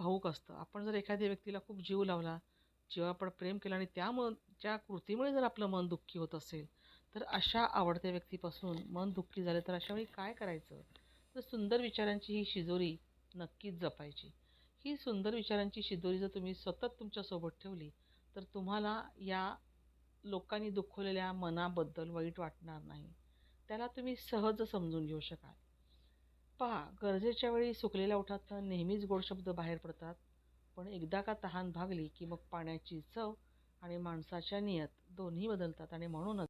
भावूक असतं. आपण जर एखाद्या व्यक्तीला खूप जीव लावला, जीवापाड प्रेम केलं आणि त्या कृतीमुळे जर आपलं मन दुःखी होत असेल, तर अशा आवडत्या व्यक्तीपासून मन दुःखी झालं तर अशा वेळी काय करायचं? तर सुंदर विचारांची ही शिजोरी नक्कीच जपायची. ही सुंदर विचारांची शिदोरी जर तुम्ही सतत तुमच्यासोबत ठेवली, तर तुम्हाला या लोकांनी दुखवलेल्या मनाबद्दल वाईट वाटणार नाही. त्याला तुम्ही सहज समजून घेऊ शकाल. पहा, गरजेच्या वेळी सुकलेल्या ओठातनं नेहमीच गोड शब्द बाहेर पडतात. पण एकदा का तहान भागली, की मग पाण्याची चव आणि माणसाच्या नियत दोन्ही बदलतात आणि म्हणूनच